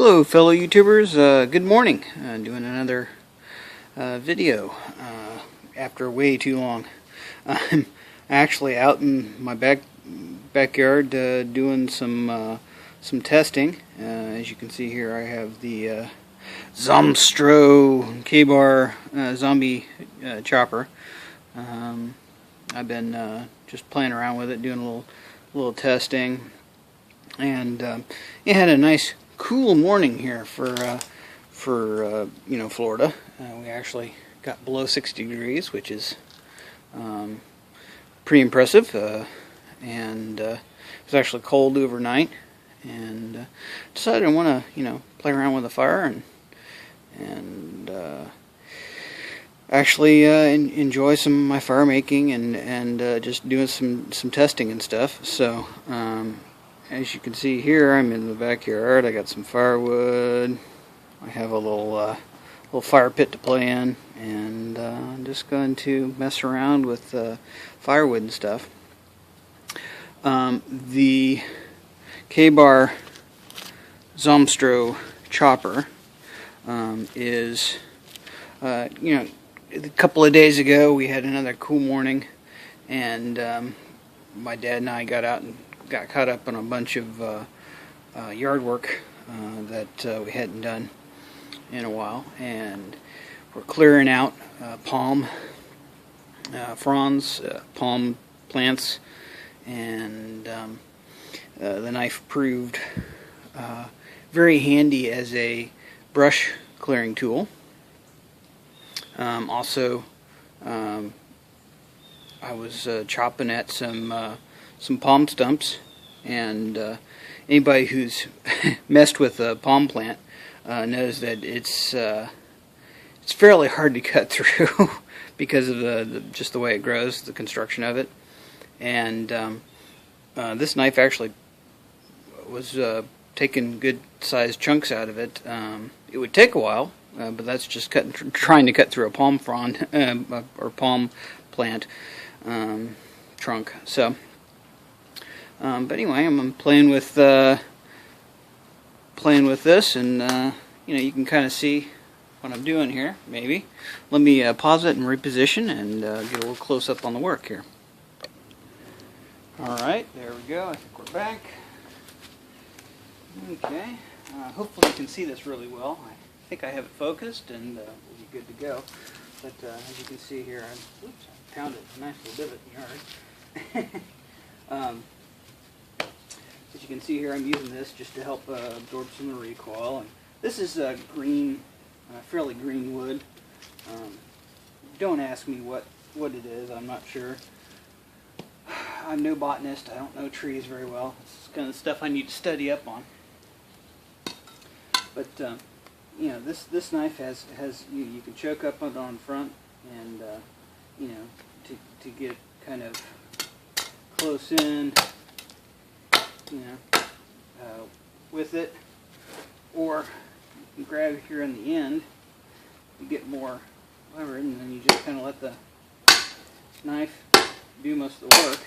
Hello fellow YouTubers, good morning. Doing another video after way too long. I'm actually out in my backyard doing some testing. As you can see here, I have the Zomstro K-Bar zombie chopper. I've been just playing around with it, doing a little testing, and it had a nice cool morning here for Florida. We actually got below 60 degrees, which is pretty impressive. And it was actually cold overnight, and decided I want to play around with the fire and actually enjoy some of my fire making and just doing some testing and stuff. So as you can see here, I'm in the backyard. I got some firewood. I have a little fire pit to play in, and I'm just going to mess around with firewood and stuff. The K-Bar Zomstro chopper is, a couple of days ago we had another cool morning, and my dad and I got out and got caught up on a bunch of yard work that we hadn't done in a while, and we're clearing out palm fronds, palm plants, and the knife proved very handy as a brush clearing tool. Also, I was chopping at some palm stumps, and anybody who's messed with a palm plant knows that it's fairly hard to cut through because of just the way it grows, the construction of it. And this knife actually was taking good sized chunks out of it. It would take a while, but that's just trying to cut through a palm frond or palm plant trunk. So but anyway, I'm playing with this, and you can kind of see what I'm doing here. Maybe let me pause it and reposition and get a little close up on the work here. All right, there we go. I think we're back. Okay, hopefully you can see this really well. I think I have it focused, and we'll be good to go. But as you can see here, I pounded a nice little divot in the yard. As you can see here, I'm using this just to help absorb some of the recoil. And this is green, fairly green wood. Don't ask me what it is. I'm not sure. I'm no botanist. I don't know trees very well. It's kind of stuff I need to study up on. But this knife has you can choke up on front, and to get kind of close in, with it, or you can grab here in the end, you get more lever, and then you just kind of let the knife do most of the work.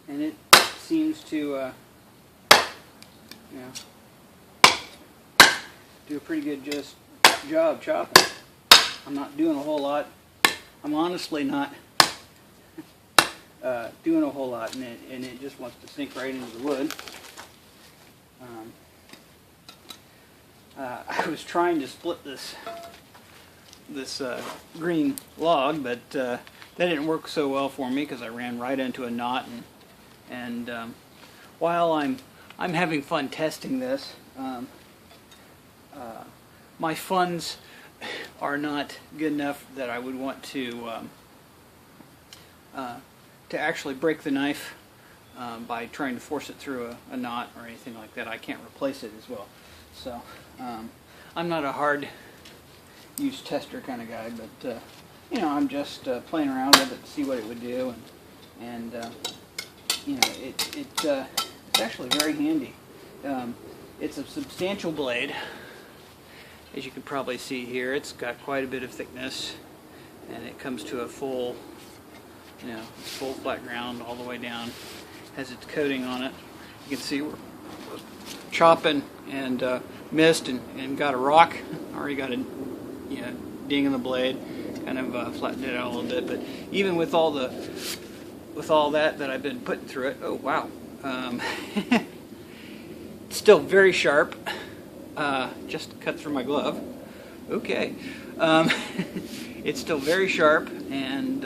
And it seems to do a pretty good job chopping. I'm not doing a whole lot. I'm honestly not doing a whole lot, and it just wants to sink right into the wood. I was trying to split this green log, but that didn't work so well for me because I ran right into a knot. And while I'm having fun testing this, my funds are not good enough that I would want to actually break the knife by trying to force it through a knot or anything like that. I can't replace it as well. So I'm not a hard use tester kind of guy, but I'm just playing around with it to see what it would do, and it's actually very handy. It's a substantial blade. As you can probably see here, it's got quite a bit of thickness, and it comes to a full You know, it's full flat ground all the way down. Has its coating on it. You can see we're chopping and missed and got a rock. Already got a ding in the blade. Kind of flattened it out a little bit. But even with all that I've been putting through it, oh wow, it's still very sharp. Just cut through my glove. Okay, it's still very sharp, and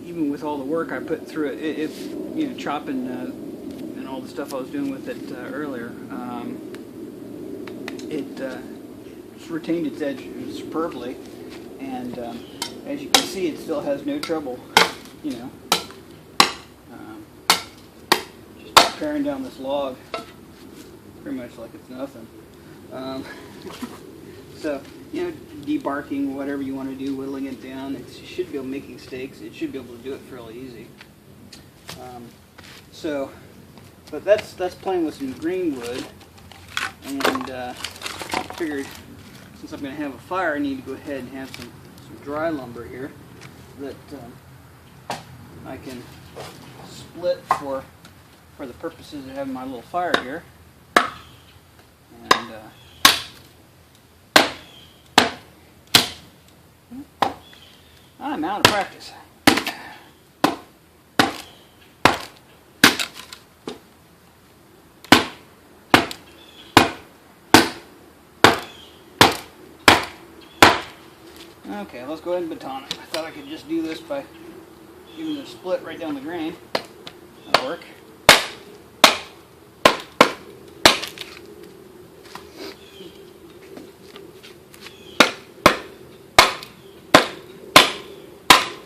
even with all the work I put through it, chopping and all the stuff I was doing with it earlier, it's retained its edge superbly, and as you can see, it still has no trouble, just tearing down this log, pretty much like it's nothing. So, debarking, whatever you want to do, whittling it down, it should be able making stakes. It should be able to do it fairly easy. But that's playing with some green wood, and I figured since I'm going to have a fire, I need to go ahead and have some dry lumber here that I can split for the purposes of having my little fire here. And I'm out of practice. Okay, let's go ahead and baton it. I thought I could just do this by giving it a split right down the grain. That'll work.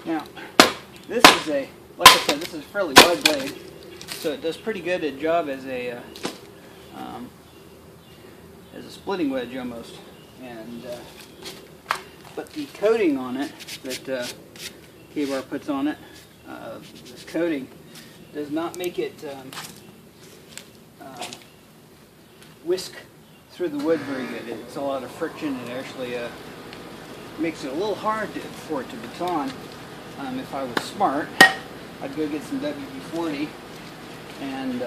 Now, this is like I said, this is a fairly wide blade, so it does pretty good a job as a splitting wedge almost. And but the coating on it that Ka-Bar puts on it, this coating does not make it whisk through the wood very good. It's a lot of friction. It actually makes it a little hard for it to baton. If I was smart, I'd go get some WD-40 and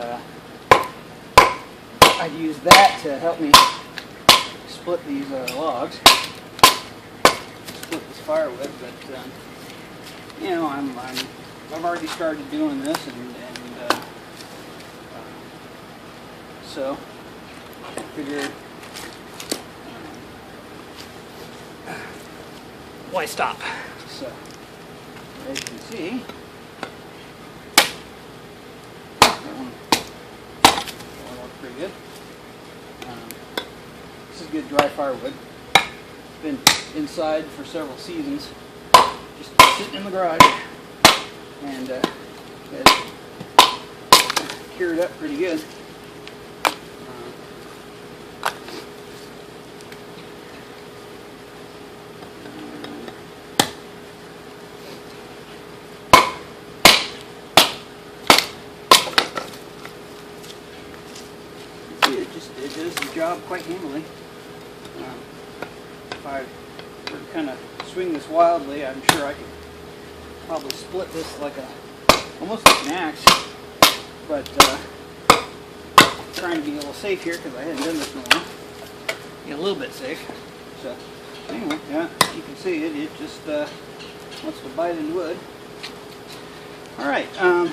I'd use that to help me split these logs, split this firewood. But I've already started doing this, and so I figured why stop? So, as you can see, that one worked pretty good. This is good dry firewood. It's been inside for several seasons, just sitting in the garage, and it's cured up pretty good. It does the job quite handily. If I were to kind of swing this wildly, I'm sure I could probably split this like almost like an axe. But trying to be a little safe here because I hadn't done this in a while. Get a little bit safe. So anyway, yeah, you can see it. It just wants to bite in wood. All right. Let's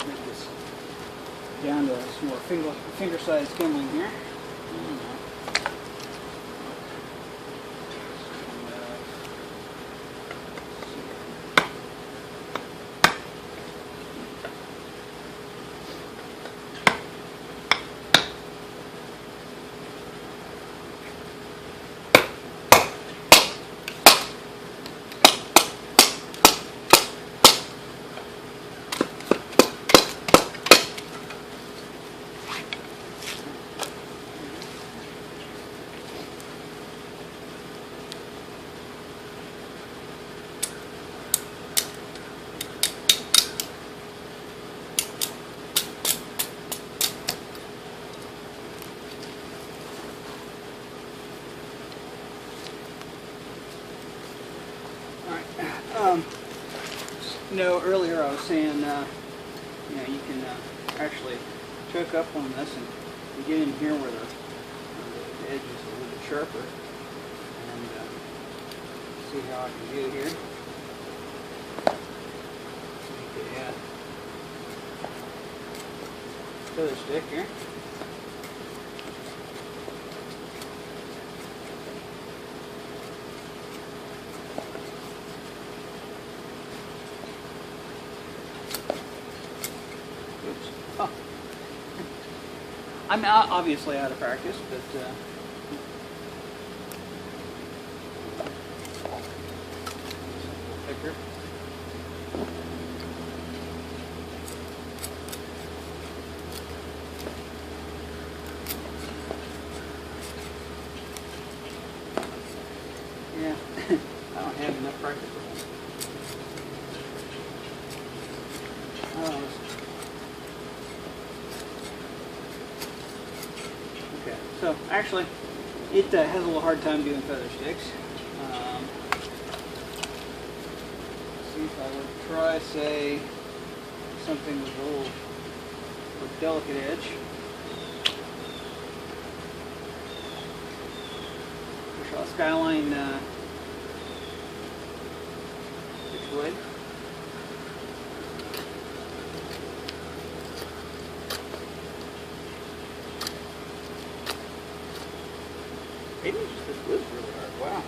make this down to some more finger-sized kindling here. Earlier I was saying, you can actually choke up on this and get in here where the edge is a little bit sharper, and see how I can do here. Make a feather stick here. Oh. I'm obviously out of practice, but thicker. Yeah, I don't have enough practice. Okay, so actually, it has a little hard time doing feather sticks. See if I would try, say, something with a little more delicate edge. I'll Skyline Switchblade. Maybe just this wood's really hard. Wow.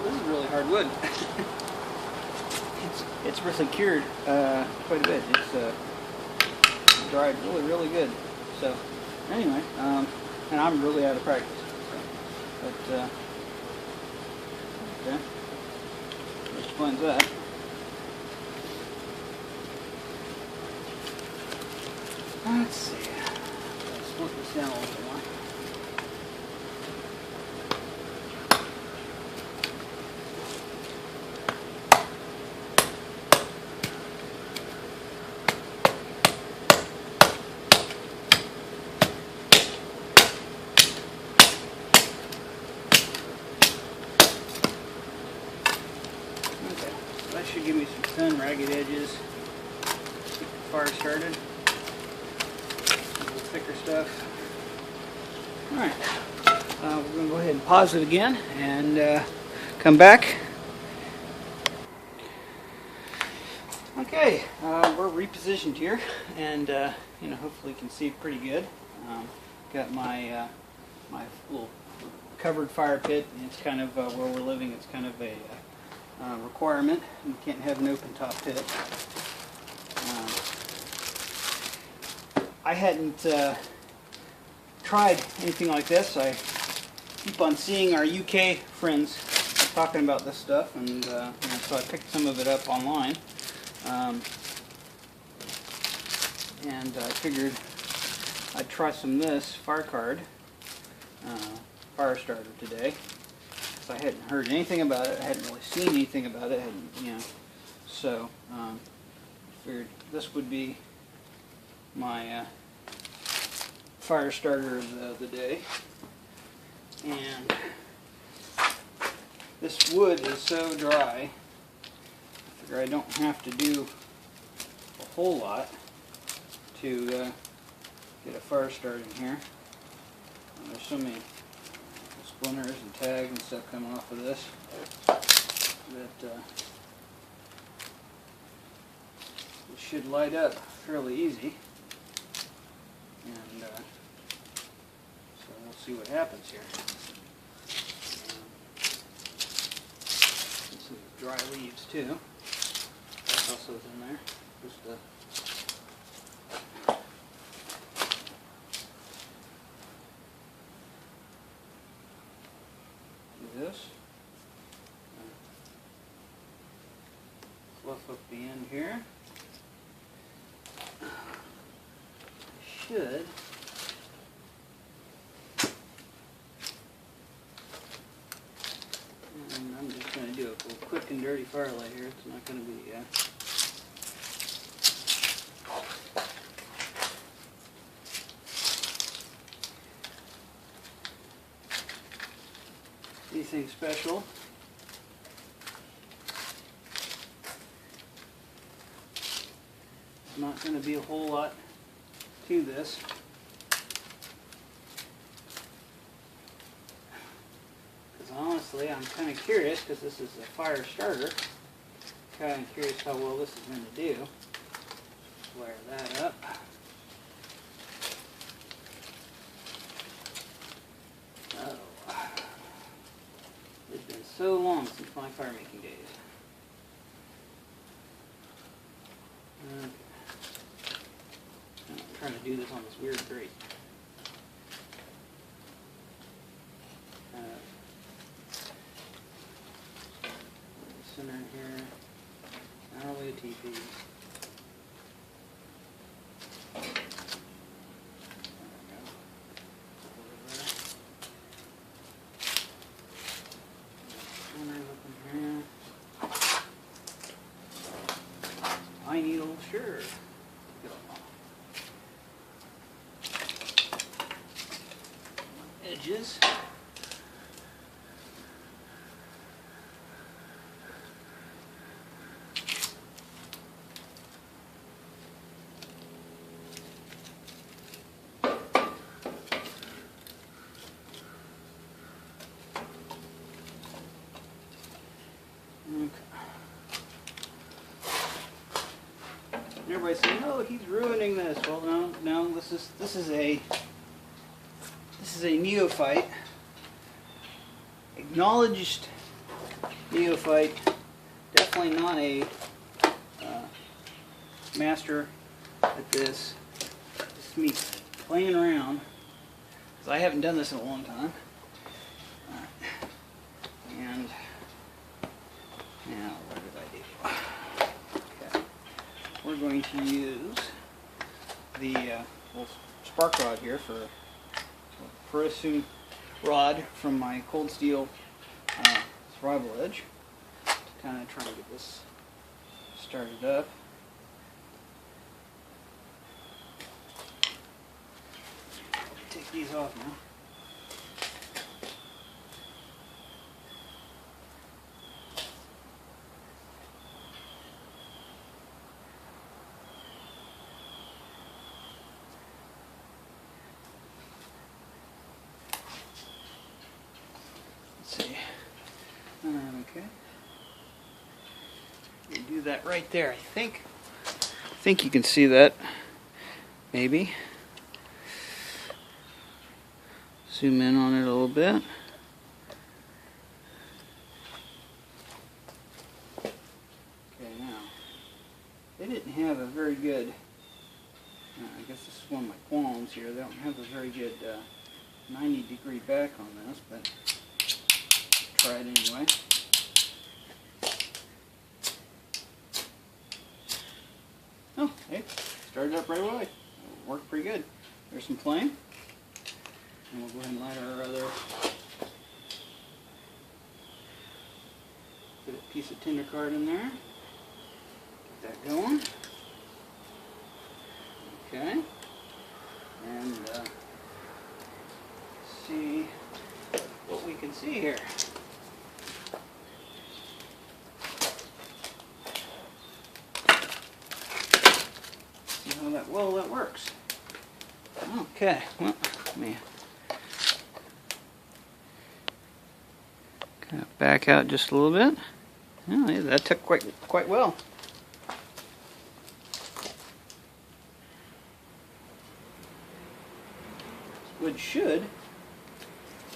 This is really hard wood. it's really cured quite a bit. It's dried really good. So anyway, and I'm really out of practice. So, but okay, that explains that. Let's see. Let's split this down a little bit more. That should give me some thin, ragged edges. Keep the fire started. A little thicker stuff. Alright, we're going to go ahead and pause it again and come back. Okay, we're repositioned here, and hopefully you can see pretty good. Got my my little covered fire pit. It's kind of where we're living. It's kind of a requirement. You can't have an open top pit. I hadn't tried anything like this. I keep on seeing our UK friends talking about this stuff, and so I picked some of it up online. And I figured I'd try some of this Firecard fire starter today. I hadn't heard anything about it. I hadn't really seen anything about it. So figured this would be my fire starter of the day. And this wood is so dry, I figure I don't have to do a whole lot to get a fire started in here. And there's so many splinters and tags and stuff coming off of this that it should light up fairly easy, and so we'll see what happens here. Some dry leaves too. What else is in there? Just this. Fluff up the end here. Should and I'm just going to do a quick and dirty fire light here. It's not going to be anything special. There's not going to be a whole lot to this. Because honestly, I'm kind of curious, because this is a fire starter. Kind of curious how well this is going to do. Wire that up. Oh, it's been so long since my fire making days. Okay. I'm trying to do this on this weird grate. Center here. Not really a TP. Eye needle, sure. Edges. And everybody's saying, "Oh, he's ruining this." Well, no. This is a neophyte, acknowledged neophyte. Definitely not a master at this. Just me playing around, because I haven't done this in a long time. And now, what did I do? Okay. We're going to use the little spark rod here for Prussian rod from my Cold Steel Survival Edge to kind of try and get this started up. Take these off now. See. Okay. You do that right there. I think you can see that. Maybe. Zoom in on it a little bit. Okay, now they didn't have a very good. I guess this is one of my qualms here. They don't have a very good 90-degree back on this, but. Try it anyway. Oh, hey, started up right away. Worked pretty good. There's some flame. And we'll go ahead and light our other. Put a piece of tinder card in there. Get that going. Okay. And see what we can see here. Well, that works. Okay, well, let me kind of back out just a little bit. Oh, yeah, that took quite well. This wood should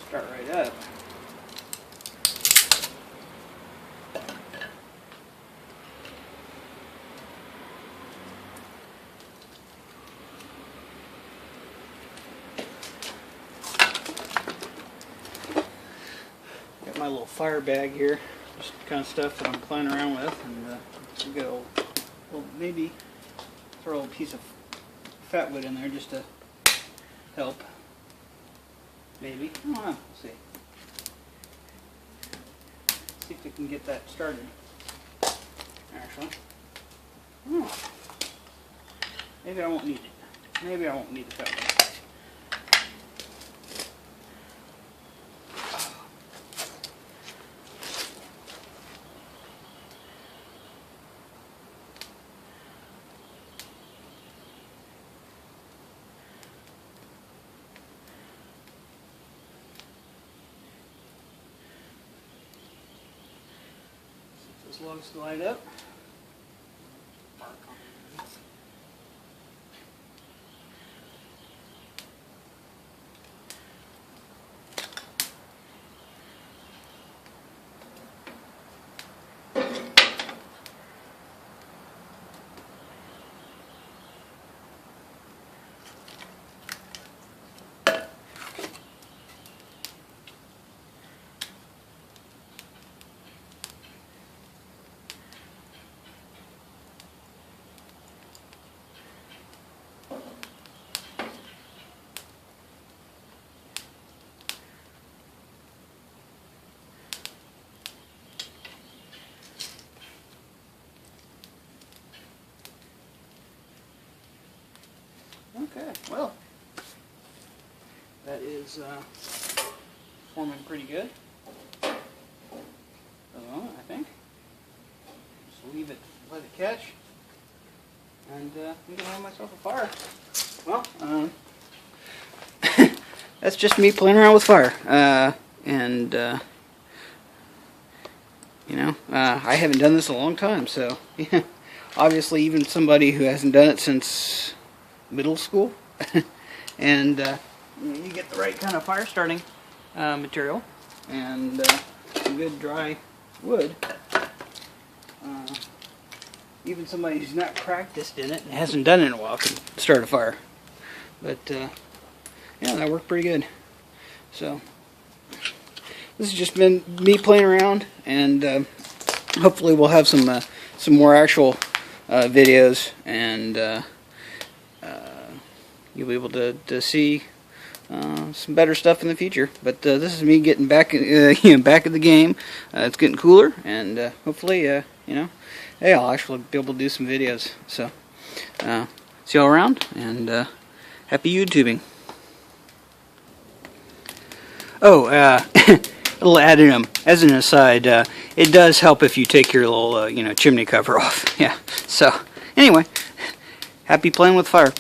start right up. My little fire bag here, just kind of stuff that I'm playing around with, and go, well, maybe throw a piece of fat wood in there just to help. Maybe, I don't know. We'll see. See if we can get that started. Actually, maybe I won't need it. Maybe I won't need the fat wood. this logs to light up. Okay, well, that is forming pretty good for the moment, I think. Just leave it, let it catch, and I'm gonna have myself a fire. Well, that's just me playing around with fire, and you know, I haven't done this in a long time, so yeah, obviously even somebody who hasn't done it since middle school and you get the right kind of fire starting material and some good dry wood. Even somebody who's not practiced in it and hasn't done it in a while can start a fire. But yeah, that worked pretty good. So this has just been me playing around, and hopefully we'll have some more actual videos, and you'll be able to see some better stuff in the future. But this is me getting back, back in the game. It's getting cooler, and hopefully, you know, hey, I'll actually be able to do some videos. So, see y'all around, and happy YouTubing. Oh, a little addendum as an aside. It does help if you take your little, chimney cover off. Yeah. So, anyway, happy playing with fire.